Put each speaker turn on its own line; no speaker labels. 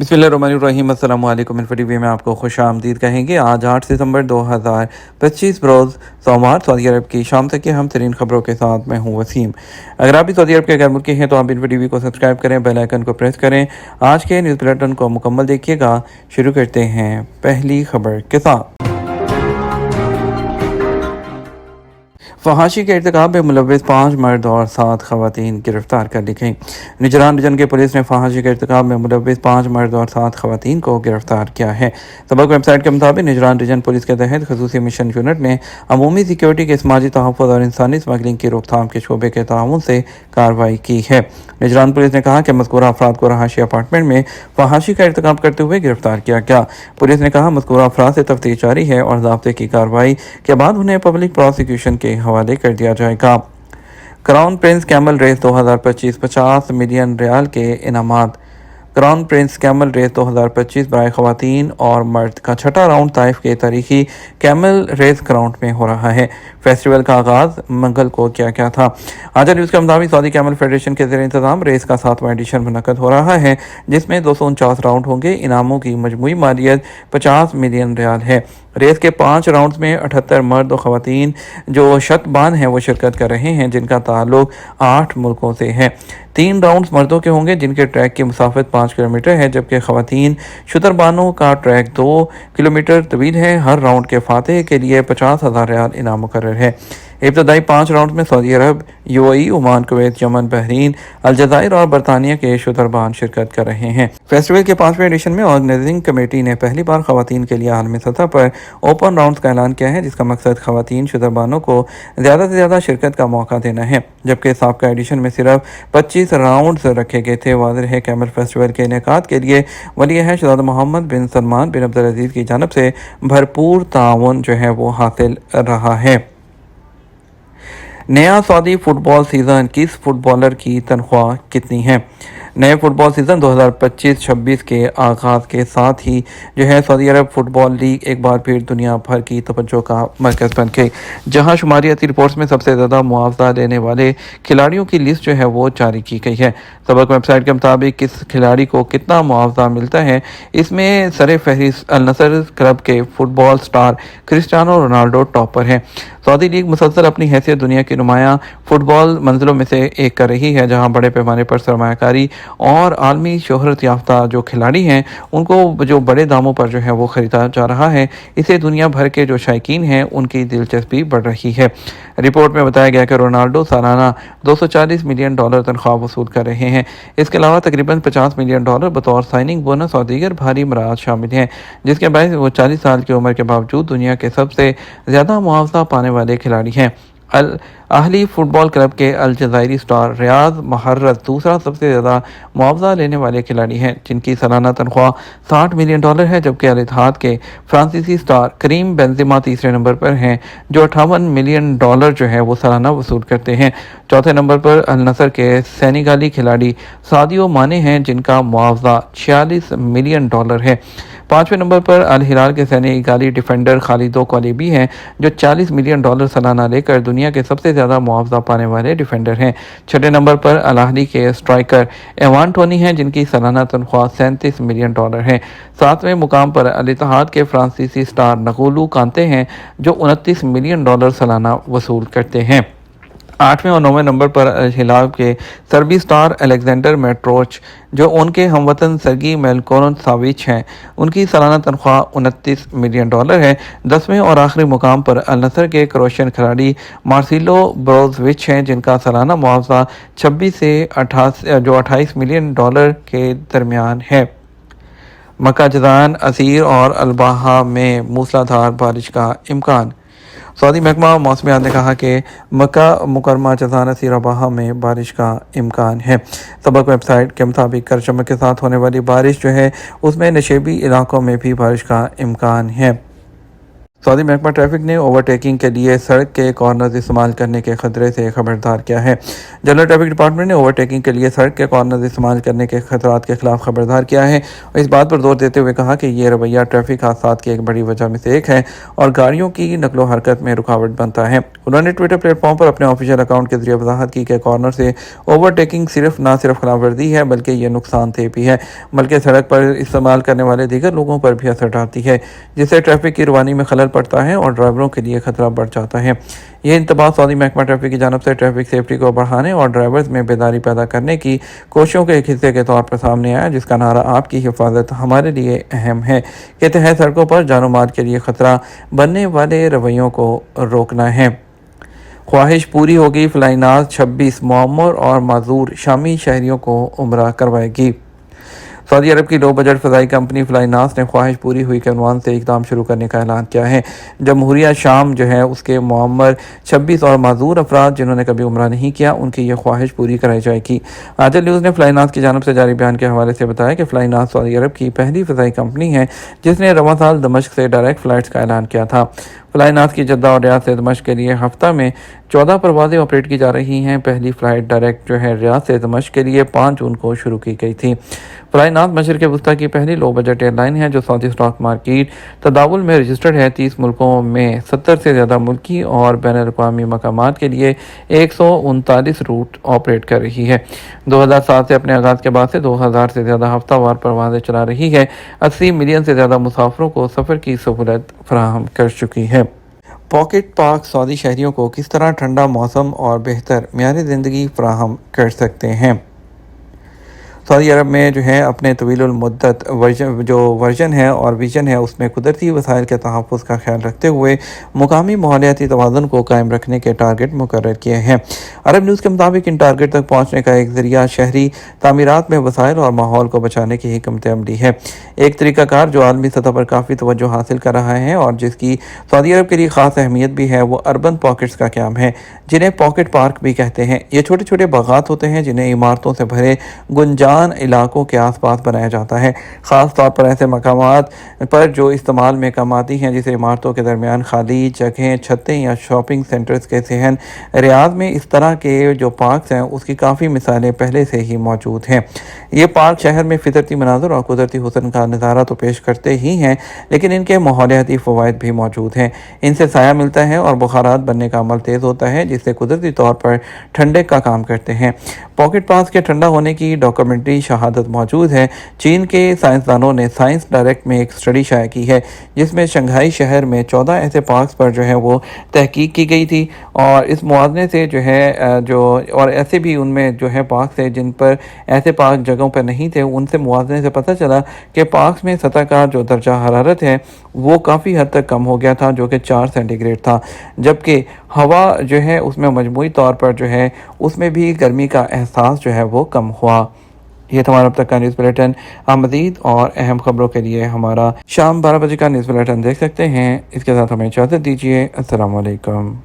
बिस्मिल्लाहिर्रहमानिर्रहीम। अस्सलाम वालेकुम। टी वी में आपको खुश आमदीद कहेंगे। आज 8 सितंबर 2025 रोज़ सोमवार सऊदी अरब की शाम तक की हम तरीन खबरों के साथ मैं हूँ वसीम। अगर आप भी सऊदी अरब के गैर मुल्की हैं तो आप टी वी को सब्सक्राइब करें, बेल आइकन को प्रेस करें। आज के न्यूज़ बुलेटिन को मुकम्मल देखिएगा। शुरू करते हैं पहली खबर के साथ। फहाशी के इर्तिकाब में मुलव्विस 5 मर्द और 7 खवातीन गिरफ्तार कर ली गई। निजरान रीजन के पुलिस ने फहाशी के इर्तिकाब में मुलव्विस 5 मर्द और 7 खवातीन को गिरफ्तार किया है। सबक वेबसाइट के मुताबिक निजरान रीजन पुलिस के तहत खसूसी मिशन यूनिट ने अमूमी सिक्योरिटी के समाजी तहफ़्फ़ुज़ और इंसानी स्मगलिंग की रोकथाम के शोबे के ताउन से कार्रवाई की है। निजरान पुलिस ने कहा कि मज़कूरा अफराद को रहायशी अपार्टमेंट में फहाशी का इर्तिकाब करते हुए गिरफ्तार किया गया। पुलिस ने कहा मज़कूरा अफराद से तफ्तीश जारी है और ज़ाब्ते की कार्रवाई के बाद उन्हें पब्लिक प्रोसिक्यूशन के हवाले कर दिया जाएगा। Crown prince camel race 2025 50 million riyal के इनामात। क्राउन प्रिंस कैमल रेस 2025 बराए खवातीन और मर्द का छठा राउंड ताइफ के तारीखी कैमल रेस ग्राउंड में हो रहा है। फेस्टिवल का आगाज मंगल को किया गया था। आजा न्यूज़ के मुताबिक सऊदी कैमल फेडरेशन के ज़ेर इंतज़ाम रेस का 7वां एडिशन मुनक़द हो रहा है, जिसमें 249 राउंड होंगे। इनामों की मजमूई मालियत 50 मिलियन रियाल है। रेस के 5 राउंड्स में 78 मर्द और ख़वातीन जो शतबान हैं वो शिरकत कर रहे हैं, जिनका ताल्लुक 8 मुल्कों से है। 3 राउंड्स मर्दों के होंगे जिनके ट्रैक की मुसाफत 5 किलोमीटर है, जबकि ख़वातीन शुतरबानों का ट्रैक 2 किलोमीटर तवील है। हर राउंड के फातेह के लिए 50,000 रियाल इनाम मुकर्रर है। इब्तदाई 5 राउंड में Saudi Arab, UAE, Oman, Kuwait, Yemen, Bahrain, अलजायर और बरतानिया के शुतरबान शिरकत कर रहे हैं। फेस्टिवल के 5वें एडिशन में ऑर्गेनाइजिंग कमेटी ने पहली बार खवातीन के लिए आलमी सतह पर ओपन राउंड्स का ऐलान किया है, जिसका मकसद खवातीन शुतरबानों को ज़्यादा से ज़्यादा शिरकत का मौका देना है, जबकि साबका एडिशन में सिर्फ 25 राउंड्स रखे गए थे। वाज़ेह है कैमल फेस्टिवल के इनेकाद के लिए वली अहद शहज़ादा मोहम्मद बिन सलमान बिन अब्दुल अजीज़ की जानब से भरपूर ताउन जो है वो हासिल रहा है। नया सऊदी फुटबॉल सीज़न, किस फुटबॉलर की तनख्वाह कितनी है? नए फुटबॉल सीज़न 2025-26 के आगाज़ के साथ ही जो है सऊदी अरब फुटबॉल लीग एक बार फिर दुनिया भर की तवज्जो का मरकज़ बन गई, जहां शुमारियाती रिपोर्ट्स में सबसे ज़्यादा मुआवजा लेने वाले खिलाड़ियों की लिस्ट जो है वो जारी की गई है। सबक वेबसाइट के मुताबिक किस खिलाड़ी को कितना मुआवजा मिलता है, इसमें सर फहरिस्त अल नसर क्लब के football star Cristiano Ronaldo top पर है। सऊदी लीग मुसलसल अपनी हैसियत दुनिया की नुमाया फुटबॉल मंजिलों में से एक कर रही है, जहां बड़े पैमाने पर सरमायाकारी और आलमी शोहरत याफ्ता जो खिलाड़ी हैं उनको जो बड़े दामों पर जो है वो ख़रीदा जा रहा है। इसे दुनिया भर के जो शायकीन हैं उनकी दिलचस्पी बढ़ रही है। रिपोर्ट में बताया गया कि रोनाल्डो सालाना $240 मिलियन तनख्वाह वसूल कर रहे हैं। इसके अलावा तकरीबन $50 मिलियन बतौर साइनिंग बोनस और दीगर भारी मराहत शामिल हैं, जिसके बायस वो 40 साल की उम्र के बावजूद दुनिया के सबसे ज़्यादा मुआवजा पाने वाले खिलाड़ी हैं। अल अहली फुटबॉल क्लब के अल जज़ायरी स्टार रियाज महर्रज दूसरा सबसे ज़्यादा मुआवजा लेने वाले खिलाड़ी हैं, जिनकी सालाना तनख्वाह $60 मिलियन है, जबकि अल इत्तेहाद के फ्रांसीसी स्टार करीम बेंज़ेमा तीसरे नंबर पर हैं, जो $58 मिलियन जो है वो सालाना वसूल करते हैं। चौथे नंबर पर अल नसर के सेनेगाली खिलाड़ी सादियो माने हैं, जिनका मुआवजा $46 मिलियन है। 5वें नंबर पर अल हिलाल के सेनेगाली डिफेंडर खालिदो कोलिबी हैं, जो $40 मिलियन सालाना लेकर दुनिया के सबसे ज़्यादा मुआवजा पाने वाले डिफेंडर हैं। 6ठे नंबर पर अल अहली के स्ट्राइकर एवान टोनी हैं, जिनकी सालाना तनख्वाह $37 मिलियन है। 7वें मुकाम पर अल इत्तेहाद के फ्रांसीसी स्टार नगोलू कांते हैं, जो $29 मिलियन सालाना वसूल करते हैं। 8वें और 9वें नंबर पर अल हिलाल के सर्बी स्टार अलेक्जेंडर मेट्रोच, जो उनके हमवतन सर्गी मेलकोन साविच हैं, उनकी सालाना तनख्वाह $29 मिलियन है। 10वें और आखिरी मुकाम पर अल नसर के क्रोशियन खिलाड़ी मार्सिलो ब्रोजविच हैं, जिनका सालाना मुआवजा 26 से 28 मिलियन के दरमियान है। मक्का, जज़ान, असीर और अलबाहा में मूसलाधार बारिश का इम्कान। सऊदी महकमा मौसमियात ने कहा कि मक्का मुकरमा, जज़ान, असीर, अबाहा में बारिश का इम्कान है। सबक वेबसाइट के मुताबिक गरज चमक के साथ होने वाली बारिश जो है उसमें नशेबी इलाकों में भी बारिश का इम्कान है। सऊदी महकमा ट्रैफिक ने ओवरटेकिंग के लिए सड़क के कॉर्नर्स इस्तेमाल करने के खतरे से खबरदार किया है। जनरल ट्रैफिक डिपार्टमेंट ने ओवरटेकिंग के लिए सड़क के कॉर्नर्स इस्तेमाल करने के खतरात के खिलाफ खबरदार किया है और इस बात पर जोर देते हुए कहा कि ये रवैया ट्रैफिक हादसात की एक बड़ी वजह में से एक है और गाड़ियों की नकलो हरकत में रुकावट बनता है। उन्होंने ट्विटर प्लेटफॉर्म पर अपने ऑफिशियल अकाउंट के जरिए वजाहत की कि कॉर्नर से ओवरटेकिंग न सिर्फ खिलाफवर्जी है बल्कि ये नुकसानदेह भी है, बल्कि सड़क पर इस्तेमाल करने वाले दीगर लोगों पर भी असर डालती है, जिससे ट्रैफिक की रवानी में खलल पड़ता है और ड्राइवरों के लिए खतरा बढ़ जाता है। ये इंतबाह सऊदी महकमा ट्रैफिक की जानब से ट्रैफिक सेफ्टी को बढ़ाने और ड्राइवर्स में बेदारी पैदा करने की कोशिशों के एक हिस्से के तौर पर सामने आया, जिसका नारा आपकी हिफाजत हमारे लिए अहम है के तहत सड़कों पर जानो माल के लिए खतरा बनने वाले रवैयों को रोकना है। ख्वाहिश पूरी होगी, फ्लाइनाज 26 मुअम्मर और माजूर शामी शहरियों को उम्रा करवाएगी। सऊदी अरब की लो बजट फ़ज़ाई कंपनी फ्लाइनास ने ख्वाहिश पूरी हुई के उन्वान से इक़दाम शुरू करने का ऐलान किया है। जमहूरिया शाम जो है उसके मुअम्मर 26 और माजूर अफराद जिन्होंने कभी उम्रा नहीं किया उनकी यह ख्वाहिश पूरी कराई जाएगी। आजल न्यूज़ ने फ्लाइनास की जानब से जारी बयान के हवाले से बताया कि फ्लाइनास सऊदी अरब की पहली फ़ज़ाई कंपनी है जिसने रवां साल दमिश्क से डायरेक्ट फ़्लाइट्स का ऐलान किया था। फ्लाइनास की जद्दा और रियाद से दमिश्क के लिए हफ्ता में 14 परवाज़ें ऑपरेट की जा रही हैं। पहली फ़्लाइट डायरेक्ट जो है रियाद से दमिश्क के लिए 5 जून को शुरू की गई थी। फ्लाइनास मशरिक़ वस्ती की पहली लो बजट एयरलाइन है जो सऊदी स्टॉक मार्केट तदावुल में रजिस्टर्ड है। 30 मुल्कों में 70 से ज़्यादा मुल्की और बैनुल-अक़वामी मकामात के लिए 139 रूट ऑपरेट कर रही है। 2007 से अपने आगाज़ के बाद से 2000 से ज़्यादा हफ्तावार परवाज़ें चला रही है। 80 मिलियन से ज़्यादा मुसाफिरों को सफ़र की सहूलत फराहम कर चुकी है। पॉकेट पार्क सऊदी शहरियों को किस तरह ठंडा मौसम और बेहतर मियारी ज़िंदगी फराहम कर सकते हैं। सऊदी अरब में जो है अपने तवील मुद्दत वर्जन है और विजन है उसमें कुदरती वसाइल के तहफ़्फ़ुज़ का ख्याल रखते हुए मुकामी माहौलियाती तवाज़ुन को कायम रखने के टारगेट मुकर्रर किए हैं। अरब न्यूज़ के मुताबिक इन टारगेट तक पहुँचने का एक ज़रिया शहरी तामीरात में वसाइल और माहौल को बचाने की हिकमत अमली है। एक तरीक़ाकार जो आलमी सतह पर काफ़ी तवज्जो हासिल कर रहा है और जिसकी सऊदी अरब के लिए ख़ास अहमियत भी है वो अर्बन पॉकेट्स का क़याम है, जिन्हें पॉकेट पार्क भी कहते हैं। ये छोटे छोटे बागात होते हैं जिन्हें इमारतों से भरे गुंजान इलाकों के आसपास बनाया जाता है, ख़ास तौर पर ऐसे मकामात पर जो इस्तेमाल में कम आती हैं, जिसे इमारतों के दरमियान खाली जगहें, छतें या शॉपिंग सेंटर्स के सहन। रियाद में इस तरह के जो पार्क्स हैं उसकी काफ़ी मिसालें पहले से ही मौजूद हैं। ये पार्क शहर में फितरती मनाज़र और कुदरती हुस्न का नज़ारा तो पेश करते ही हैं, लेकिन इनके माहौलियाती फ़वाइद भी मौजूद हैं। इनसे साया मिलता है और बुखारात बनने का अमल तेज़ होता है, जिससे कुदरती तौर पर ठंडे का काम करते हैं। पॉकेट पार्क के ठंडा होने की डॉक्यूमेंट्री शहादत मौजूद है। चीन के साइंसदानों ने साइंस डायरेक्ट में एक स्टडी शाया की है जिसमें शंघाई शहर में 14 ऐसे पार्क्स पर जो है वो तहकीक की गई थी और इस मुआवजे से जो है और ऐसे भी उनमें जो है पार्क्स थे जिन पर ऐसे पार्क जगहों पर नहीं थे, उनसे मुआवजे से पता चला कि पार्क्स में सतह का जो दर्जा हरारत है वो काफ़ी हद तक कम हो गया था, जो कि 4 सेंटीग्रेड था, जबकि हवा जो है उसमें मजमूई तौर पर जो है उसमें भी गर्मी का एहसास जो है वो कम हुआ। ये हमारा अब तक का न्यूज़ बुलेटिन। आप मज़ीद और अहम खबरों के लिए हमारा शाम 12 बजे का न्यूज़ बुलेटिन देख सकते हैं। इसके साथ हमें इजाज़त दीजिए। अस्सलाम वालेकुम।